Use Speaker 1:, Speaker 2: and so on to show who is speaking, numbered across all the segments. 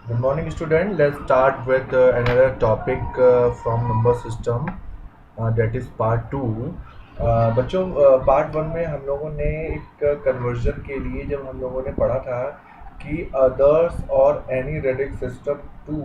Speaker 1: Good morning, student. Let's start with another topic from number system, that is part two. बच्चों, part one में हम लोगों ने एक कन्वर्जन के लिए जब हम लोगों ने पढ़ा था कि अदर्स और any radix system to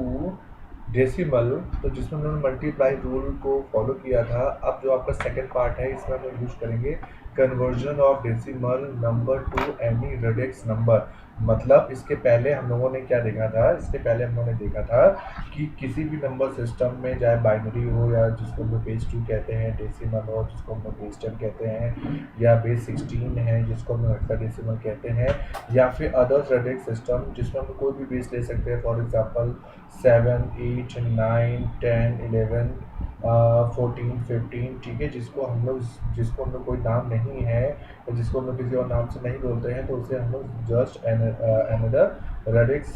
Speaker 1: decimal, तो जिसमें हम लोगों ने मल्टीप्लाई रूल को फॉलो किया था। अब जो आपका सेकंड पार्ट है इसमें हम लोग यूज करेंगे conversion of decimal number two any radix number. मतलब इसके पहले हम लोगों ने क्या देखा था, इसके पहले हम लोगों ने देखा था कि किसी भी नंबर सिस्टम में, चाहे बाइनरी हो या जिसको हम लोग बेस 2 कहते हैं, डेसिमल हो जिसको हम लोग बेस 10 कहते हैं, या बेस 16 है जिसको हम लोग हेक्साडेसिमल कहते हैं, या फिर अदर्स रेडिक्स सिस्टम जिसमें हम कोई भी बेस ले सकते हैं। फॉर एग्जांपल 7, 8, 9, 10, 11, 14, 15, ठीक है, जिसको हम लोग कोई नाम नहीं है या जिसको हम लोग किसी और नाम से नहीं बोलते हैं, तो उसे हम लोग जस्ट अनदर रेडिक्स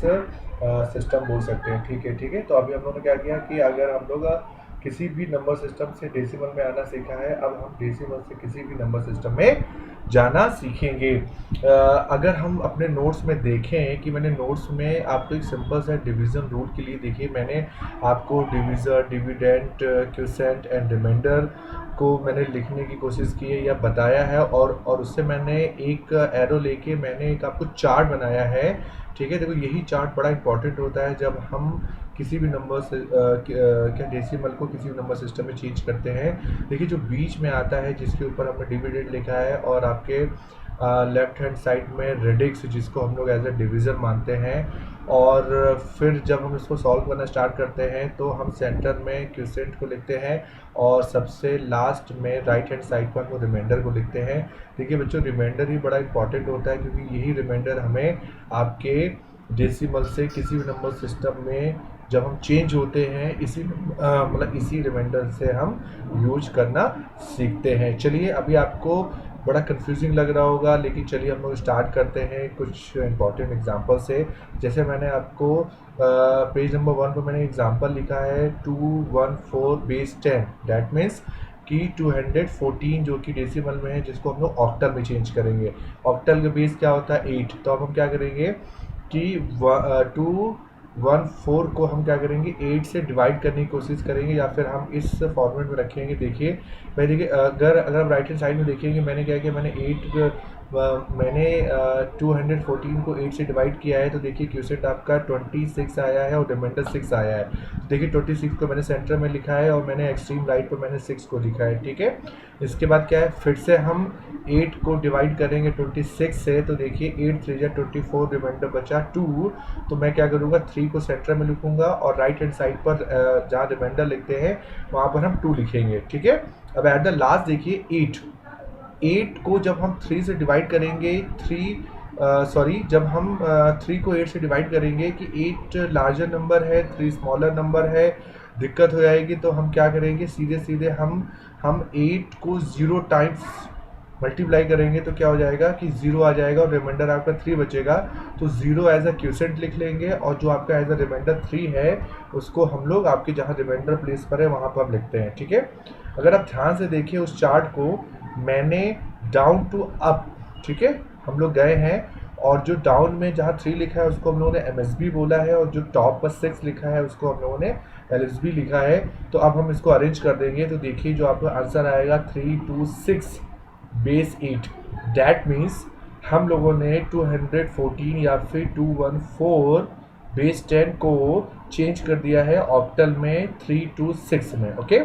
Speaker 1: सिस्टम बोल सकते हैं। ठीक है। तो अभी हम लोगों ने क्या किया कि अगर हम लोग किसी भी नंबर सिस्टम से डेसिमल में आना सीखा है, अब हम डेसिमल से किसी भी नंबर सिस्टम में जाना सीखेंगे। अगर हम अपने नोट्स में देखें कि मैंने नोट्स में आपको एक सिंपल सा डिवीज़न रूल के लिए, देखिए मैंने आपको divisor, dividend, quotient and remainder को मैंने लिखने की कोशिश की है या बताया है, और उससे मैंने एक एरो लेके मैंने एक आपको चार्ट बनाया है। ठीक है, देखो यही चार्ट बड़ा इंपॉर्टेंट होता है जब हम किसी भी नंबर से क्या डेसिमल को किसी भी नंबर सिस्टम में चेंज करते हैं। देखिए जो बीच में आता है जिसके ऊपर हमने डिविडेंड लिखा है, और आपके लेफ्ट हैंड साइड में रेडिक्स जिसको हम लोग एज ए डिवीज़र मानते हैं, और फिर जब हम इसको सॉल्व करना स्टार्ट करते हैं तो हम सेंटर में क्वोशिएंट को लिखते हैं, और सबसे लास्ट में राइट हैंड साइड पर हम रिमाइंडर को लिखते हैं। देखिए बच्चों, रिमाइंडर ही बड़ा इंपॉर्टेंट होता है क्योंकि यही रिमाइंडर हमें आपके डेसिमल से किसी भी नंबर सिस्टम में जब हम चेंज होते हैं मतलब इसी रिमाइंडर से हम यूज करना सीखते हैं। चलिए, अभी आपको बड़ा कंफ्यूजिंग लग रहा होगा, लेकिन चलिए हम लोग स्टार्ट करते हैं कुछ इंपॉर्टेंट एग्जांपल से। जैसे मैंने आपको पेज नंबर 1 पर मैंने एग्जांपल लिखा है 214 बेस 10, दैट मीन्स कि 214 जो कि डेसिमल में है, जिसको हम लोग ऑक्टल में चेंज करेंगे। ऑक्टल का बेस क्या होता है 8, तो अब हम क्या करेंगे कि 214 को हम क्या करेंगे 8 से डिवाइड करने की कोशिश करेंगे, या फिर हम इस फॉर्मेट में रखेंगे। देखिए भाई, देखिए अगर आप राइट हैंड साइड में देखेंगे, मैंने क्या किया, मैंने 214 को 8 से डिवाइड किया है, तो देखिए क्वोशिएंट आपका 26 आया है और रिमाइंडर 6 आया है। तो देखिए 26 को मैंने सेंटर में लिखा है और मैंने एक्सट्रीम राइट पर मैंने 6 को लिखा है। ठीक है, इसके बाद क्या है, फिर से हम 8 को डिवाइड करेंगे 26 से, तो देखिए 8 3 24, रिमाइंडर बचा 2। तो मैं क्या करूँगा, 3 को सेंटर में लिखूंगा और राइट हैंड साइड पर जहाँ रिमाइंडर लिखते हैं वहाँ पर हम 2 लिखेंगे। ठीक है, अब एट द लास्ट देखिए 8 को जब हम 3 से डिवाइड करेंगे, जब हम 3 को 8 से डिवाइड करेंगे कि 8 लार्जर नंबर है, 3 स्मॉलर नंबर है, दिक्कत हो जाएगी। तो हम क्या करेंगे, सीधे सीधे हम 8 को 0 टाइम्स मल्टीप्लाई करेंगे, तो क्या हो जाएगा कि 0 आ जाएगा और रिमाइंडर आपका 3 बचेगा। तो 0 एज अ क्वोशिएंट लिख लेंगे, और जो आपका एज अ रिमाइंडर 3 है उसको हम लोग आपके जहाँ रिमाइंडर प्लेस पर है वहाँ पर हम लिखते हैं। ठीक है, अगर आप ध्यान से देखिए उस चार्ट को, मैंने डाउन टू अप, ठीक है, हम लोग गए हैं, और जो डाउन में जहाँ 3 लिखा है उसको हम लोगों ने MSB बोला है, और जो टॉप पर 6 लिखा है उसको हम लोगों ने LSB लिखा है। तो अब हम इसको अरेंज कर देंगे, तो देखिए जो आपका आंसर आएगा 326 बेस 8, दैट मीन्स हम लोगों ने 214 या फिर 214 बेस 10 को चेंज कर दिया है ऑक्टल में 326 में। ओके,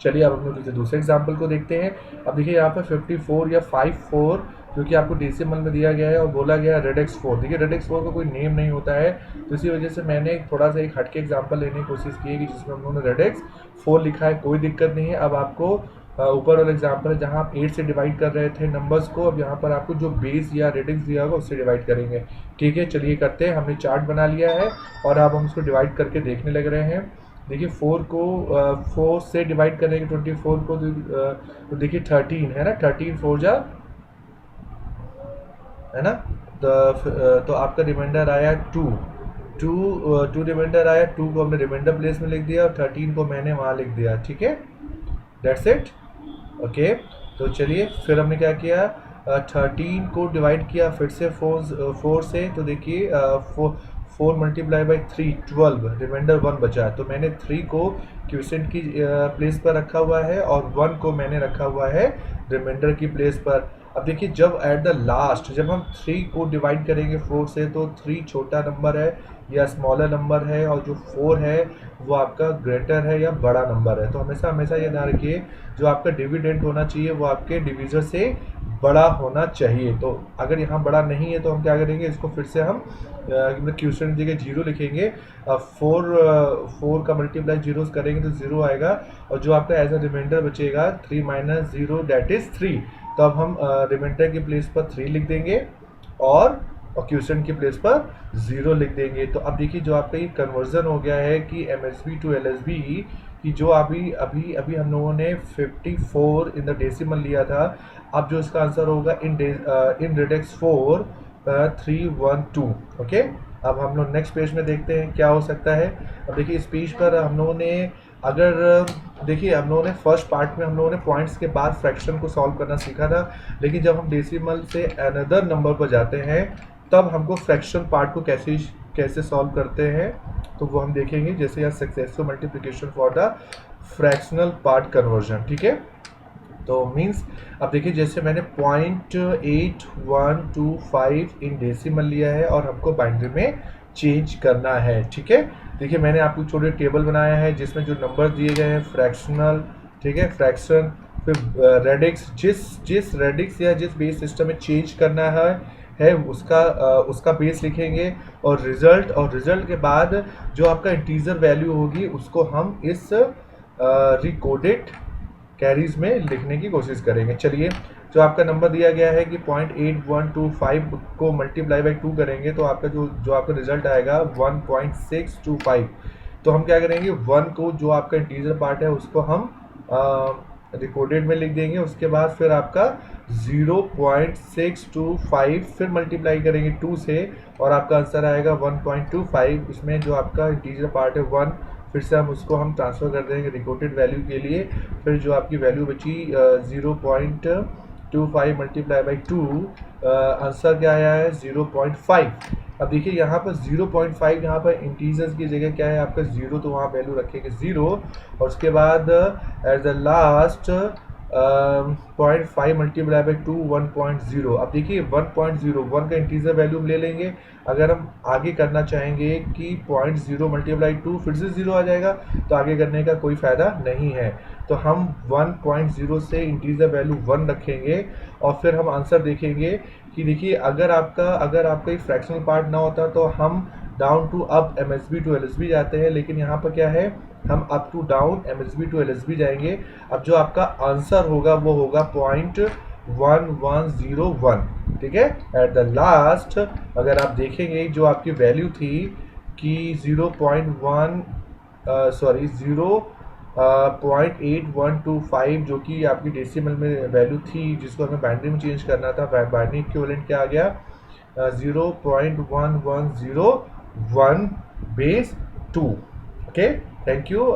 Speaker 1: चलिए अब हम लोग दूसरे एग्जाम्पल को देखते हैं। अब देखिए यहाँ पर 54 या 54 जो कि आपको डेसिमल में दिया गया है, और बोला गया है रेड एक्स 4। देखिए रेड एक्स 4 का कोई नेम नहीं होता है, तो इसी वजह से मैंने थोड़ा सा एक हटके एग्जांपल लेने की कोशिश की है कि जिसमें हम लोगों ने रेड एक्स 4 लिखा है। कोई दिक्कत नहीं है। अब आपको ऊपर वाला एग्जांपल है जहाँ आप 8 से डिवाइड कर रहे थे नंबर्स को, अब यहाँ पर आपको जो बेस या रेड एक्स दिया होगा उससे डिवाइड करेंगे। ठीक है, चलिए करते हैं। हमने चार्ट बना लिया है और अब हम इसको डिवाइड करके देखने लग रहे हैं। देखिए 4 को 4 से डिवाइड करेंगे 24 को, तो देखिए 13 है ना, 13 4 जा है ना। तो आपका रिमाइंडर आया 2 रिमाइंडर आया, 2 को हमने रिमाइंडर प्लेस में लिख दिया और 13 को मैंने वहाँ लिख दिया। ठीक है, दैट्स इट। ओके, तो चलिए फिर हमने क्या किया, 13 को डिवाइड किया फिर से 4 से, तो देखिए 4 मल्टीप्लाई बाई 3 12, रिमाइंडर 1 बचा है, तो मैंने 3 को क्वोशिएंट की प्लेस पर रखा हुआ है और 1 को मैंने रखा हुआ है रिमाइंडर की प्लेस पर। अब देखिए जब एट द लास्ट जब हम 3 को डिवाइड करेंगे 4 से, तो 3 छोटा नंबर है या स्मॉलर नंबर है, और जो 4 है वो आपका ग्रेटर है या बड़ा नंबर है। तो हमेशा हमेशा ये ध्यान रखिए, जो आपका डिविडेंड होना चाहिए वो आपके डिविजर से बड़ा होना चाहिए। तो अगर यहाँ बड़ा नहीं है तो हम क्या करेंगे, इसको फिर से हम क्वोशिएंट की जगह 0 लिखेंगे। 4 का मल्टीप्लाई जीरो करेंगे तो 0 आएगा, और जो आपका एज अ रिमाइंडर बचेगा 3 माइनस 0 दैट इज 3। तो अब हम रिमाइंडर की प्लेस पर 3 लिख देंगे और क्वोशिएंट की प्लेस पर 0 लिख देंगे। तो अब देखिए जो आपका ये कन्वर्जन हो गया है कि एमएसबी टू एलएसबी कि जो अभी अभी अभी हम लोगों ने 54 इन द डेसिमल लिया था। अब जो इसका आंसर होगा इन रेडेक्स 4 312। ओके, अब हम लोग नेक्स्ट पेज में देखते हैं क्या हो सकता है। अब देखिए इस पेज पर हम लोगों ने अगर देखिए हम लोगों ने फर्स्ट पार्ट में हम लोगों ने पॉइंट्स के बाद फ्रैक्शन को सॉल्व करना सीखा था, लेकिन जब हम डेसिमल से अनदर नंबर पर जाते हैं तब हमको फ्रैक्शन पार्ट को कैसे सॉल्व करते हैं तो वो हम देखेंगे। जैसे यहाँ successful multiplication for the fractional part conversion, ठीक है। तो मीन्स अब देखिए जैसे मैंने 0.8125 इन डेसिमल लिया है और हमको बाइनरी में चेंज करना है, ठीक है। देखिए मैंने आपको छोटे टेबल बनाया है जिसमें जो नंबर दिए गए हैं फ्रैक्शनल, ठीक है, फ्रैक्शन, फिर रेडिक्स, जिस रेडिक्स या जिस बेस सिस्टम में चेंज करना है उसका बेस लिखेंगे, और रिजल्ट के बाद जो आपका इंटीजर वैल्यू होगी उसको हम इस रिकॉर्डेड कैरीज में लिखने की कोशिश करेंगे। चलिए जो आपका नंबर दिया गया है कि 0.8125 को मल्टीप्लाई बाई 2 करेंगे तो आपका जो आपका रिजल्ट आएगा 1.625। तो हम क्या करेंगे, 1 को जो आपका इंटीजर पार्ट है उसको हम रिकॉर्डेड में लिख देंगे। उसके बाद फिर आपका 0.625 फिर मल्टीप्लाई करेंगे 2 से और आपका आंसर आएगा 1.25। इसमें जो आपका इंटीजर पार्ट है 1, फिर से हम उसको हम ट्रांसफ़र कर देंगे रिकॉर्डेड वैल्यू के लिए। फिर जो आपकी वैल्यू बची 0.25 मल्टीप्लाई बाई 2, आंसर क्या आया है 0.5। अब देखिए यहाँ पर 0.5 यहाँ पर इंटीजर्स की जगह क्या है आपका 0, तो वहाँ वैल्यू रखेंगे 0, और उसके बाद at the last 0.5 multiply by 2 1.0। अब देखिए 1.01 का इंटीजर वैल्यू ले लेंगे। अगर हम आगे करना चाहेंगे कि 0.0 मल्टीप्लाई 2 फिर से 0 आ जाएगा तो आगे करने का कोई फ़ायदा नहीं है। तो हम 1.0 से इंटीजर वैल्यू 1 रखेंगे और फिर हम आंसर देखेंगे कि देखिए अगर आपका एक फ्रैक्शनल पार्ट ना होता तो हम down to up MSB to LSB जाते हैं, लेकिन यहाँ पर क्या है हम up to down MSB to LSB जाएंगे। अब जो आपका आंसर होगा वो होगा 0.1101, ठीक है। एट द लास्ट अगर आप देखेंगे जो आपकी वैल्यू थी कि 0.8125 जो कि आपकी डेसिमल में वैल्यू थी जिसको हमें बाइनरी में चेंज करना था, बाइनरी इक्विवेलेंट क्या आ गया 0.1101 बेस 2। Okay, thank you.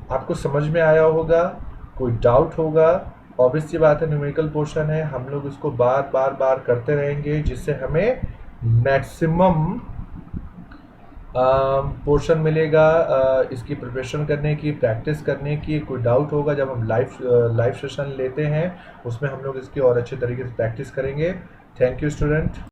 Speaker 1: आपको समझ में आया होगा, कोई डाउट होगा, ऑब्वियस सी बात है न्यूमेरिकल पोर्शन है, हम लोग इसको बार करते रहेंगे जिससे हमें मैक्सिमम पोर्शन मिलेगा इसकी प्रिपरेशन करने की, प्रैक्टिस करने की। कोई डाउट होगा जब हम लाइव सेशन लेते हैं उसमें हम लोग इसकी और अच्छे तरीके से प्रैक्टिस करेंगे। Thank you student.